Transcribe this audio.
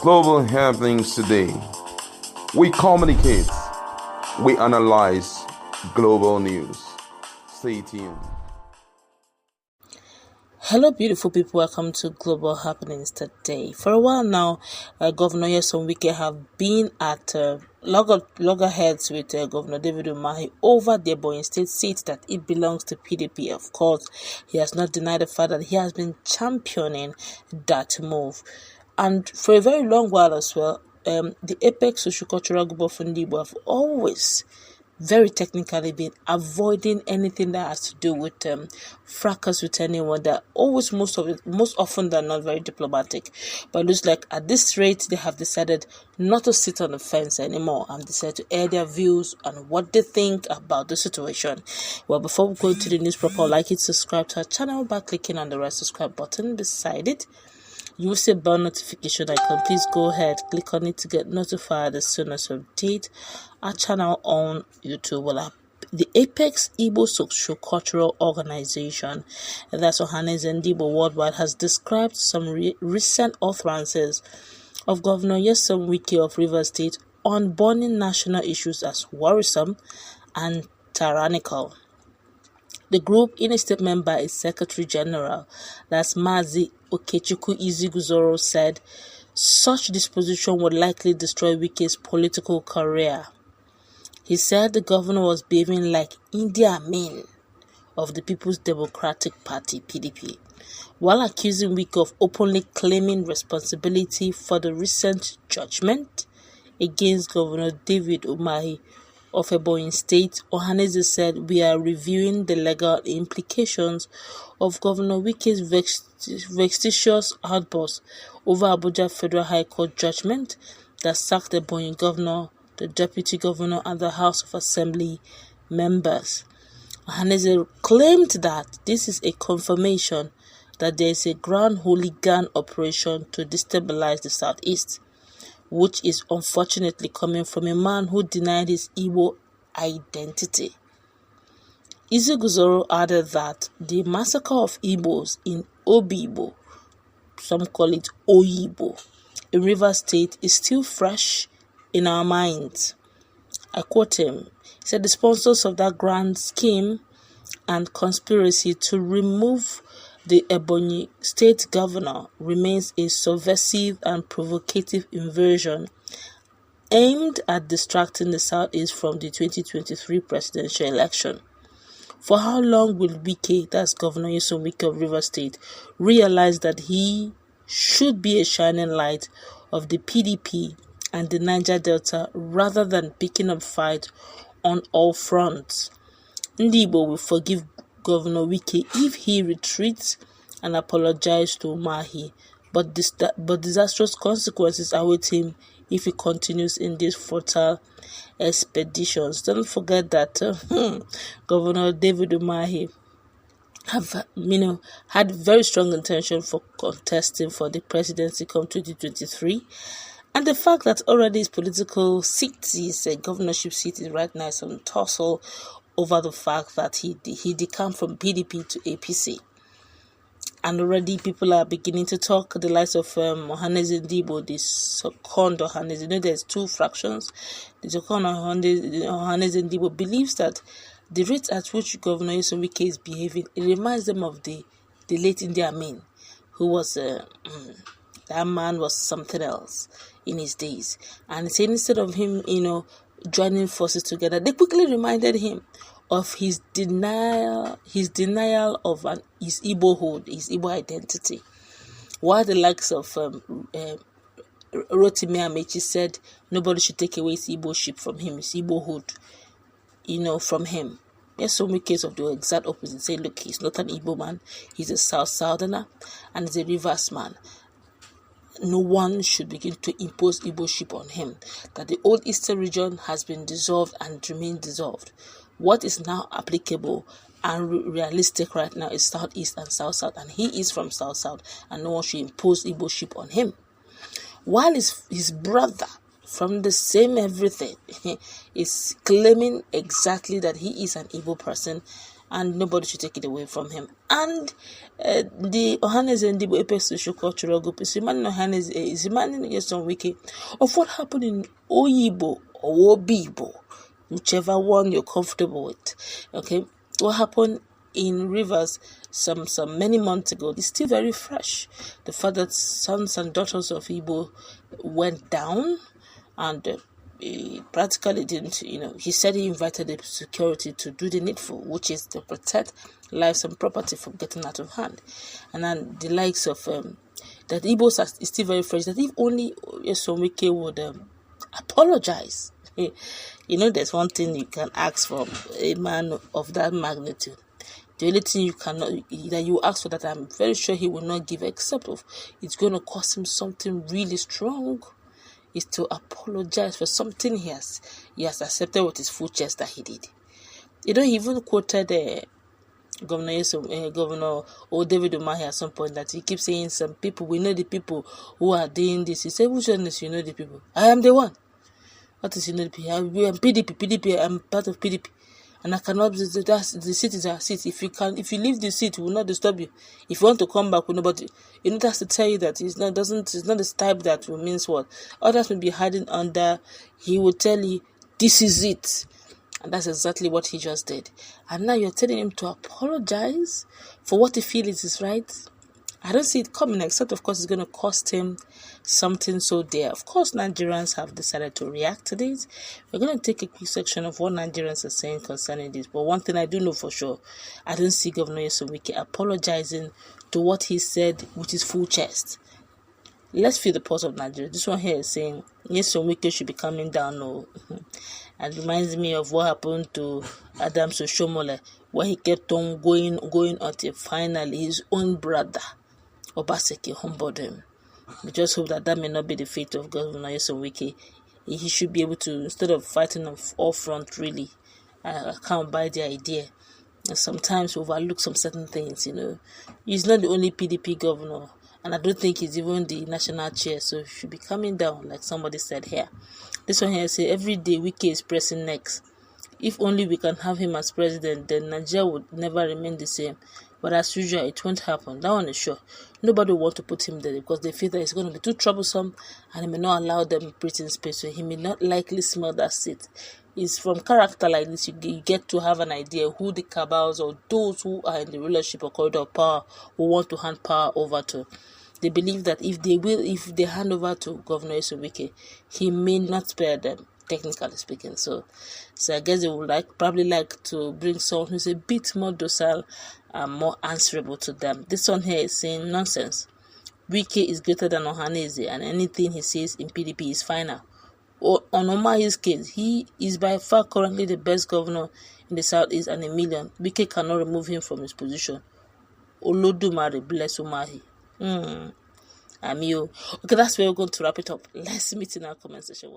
Global happenings today. We communicate, we analyze global news. Stay tuned. Hello, beautiful people. Welcome to Global Happenings today. For a while now, Governor Nyesom Wike have been at loggerheads with Governor David Umahi over the Ebonyi State seat that it belongs to PDP. Of course, he has not denied the fact that he has been championing that move. And for a very long while as well, the apex socio-cultural group of Ndigbo have always very technically been avoiding anything that has to do with fracas with anyone. That always most often than not very diplomatic. But it looks like at this rate they have decided not to sit on the fence anymore and decided to air their views on what they think about the situation. Well, before we go to the news proper, I'd like you to subscribe to our channel by clicking on the red subscribe button beside it. You will see a bell notification icon. Please go ahead, click on it to get notified as soon as we update our channel on YouTube. Well, the Apex Igbo Socio-Cultural Organization, that's Ohaneze and Ndigbo Worldwide, has described some recent utterances of Governor Nyesom Wike of Rivers State on burning national issues as worrisome and tyrannical. The group, in a statement by its Secretary General, that's Mazi Okechukwu Iziguzoro, said such disposition would likely destroy Wike's political career. He said the governor was behaving like Idi Amin of the People's Democratic Party, PDP, while accusing Wike of openly claiming responsibility for the recent judgment against Governor David Umahi of Ebonyi State. Ohaneze said, "We are reviewing the legal implications of Governor Wike's vexatious outburst over Abuja Federal High Court judgment that sacked the Ebonyi governor, the deputy governor, and the House of Assembly members." Ohaneze claimed that this is a confirmation that there is a grand hooligan operation to destabilize the Southeast, which is unfortunately coming from a man who denied his Igbo identity. Iziguzoro added that the massacre of Igbos in Obigbo, some call it Oyibo, in Rivers State, is still fresh in our minds. I quote him. He said the sponsors of that grand scheme and conspiracy to remove the Ebonyi State governor remains a subversive and provocative invasion aimed at distracting the Southeast from the 2023 presidential election. For how long will Wike, that's Governor Nyesom Wike of Rivers State, realize that he should be a shining light of the PDP and the Niger Delta rather than picking up fight on all fronts? Ndigbo will forgive Governor Wike if he retreats and apologizes to Umahi, but disastrous consequences await him if he continues in these fertile expeditions. Don't forget that Governor David Umahi had very strong intention for contesting for the presidency come 2023, and the fact that already his political seat, his governorship seat, is right now some tussle over the fact that he decamped from PDP to APC. And already people are beginning to talk, the likes of Ohaneze Ndigbo, the second Ohaneze. You know, there's two fractions. The second Ohaneze Ndigbo believes that the rate at which Governor Nyesom Wike is behaving, it reminds them of the late Idi Amin, who was, that man was something else in his days. And so instead of him, joining forces together, they quickly reminded him of his denial of his Igbohood, his Igbo identity. While the likes of Rotimi Amechi said nobody should take away his Igbo-ship from him, his Igbohood, from him. There's so many cases of the exact opposite. Say, look, he's not an Igbo man, he's a Southerner, and he's a Rivers man. No one should begin to impose Igbo-ship on him. That the old Eastern region has been dissolved and remained dissolved. What is now applicable and realistic right now is Southeast and South-South, and he is from South-South, and no one should impose Igbo-ship on him. While his brother from the same everything is claiming exactly that he is an Igbo person, and nobody should take it away from him. And the Ohaneze and Ndigbo Apex Social Cultural Group is reminding Ohaneze, is reminding Nyesom Wike of what happened in Oyigbo or Obigbo, whichever one you're comfortable with. Okay, what happened in Rivers some many months ago is still very fresh. The fact that sons and daughters of Igbo went down, and he practically didn't, he said he invited the security to do the needful, which is to protect lives and property from getting out of hand. And then the likes of that Igbos is still very fresh, that if only Nyesom Wike would apologize. There's one thing you can ask from a man of that magnitude. The only thing that you ask for, that I'm very sure he will not give, except of it's going to cost him something really strong, is to apologize for something he has accepted with his full chest that he did. He even quoted Governor David Umahi at some point, that he keeps saying, some people, we know the people who are doing this. He said, which one is you know the people? I am the one. What is you know the people? I'm PDP, I'm part of PDP. And I cannot, the seat is our seat. If you leave the seat, it will not disturb you. If you want to come back, nobody, that's to tell you that it's not this type that means what others may be hiding under. He will tell you, this is it. And that's exactly what he just did. And now you're telling him to apologize for what he feels is right. I don't see it coming, except of course it's going to cost him something so dear. Of course, Nigerians have decided to react to this. We're going to take a quick section of what Nigerians are saying concerning this. But one thing I do know for sure, I don't see Governor Nyesom Wike apologizing to what he said with his full chest. Let's feel the pulse of Nigeria. This one here is saying Nyesom Wike should be coming down. No. And reminds me of what happened to Adam Soshomole, where he kept on going until finally his own brother Obaseki humbled him. We just hope that may not be the fate of Governor Nyesom Wike. He should be able to, instead of fighting on all front, really, I can't buy the idea. And sometimes overlook some certain things, He's not the only PDP governor, and I don't think he's even the national chair, so he should be coming down, like somebody said here. This one here say, every day Wike is pressing next. If only we can have him as president, then Nigeria would never remain the same. But as usual, it won't happen. That one is sure. Nobody will want to put him there because they feel that it's going to be too troublesome, and he may not allow them breathing space, so he may not likely smell that seat. It's from character like this you get to have an idea who the cabals or those who are in the rulership or corridor of power will want to hand power over to. They believe that if they hand over to Governor Nyesom Wike, he may not spare them, technically speaking. So I guess they would probably like to bring someone who's a bit more docile and more answerable to them. This one here is saying nonsense. Wike is greater than Ohaneze, and anything he says in PDP is final. On Umahi's case, he is by far currently the best governor in the Southeast and a million. Wike cannot remove him from his position. Olodumare bless Umahi. Okay, that's where we're going to wrap it up. Let's meet in our comment section.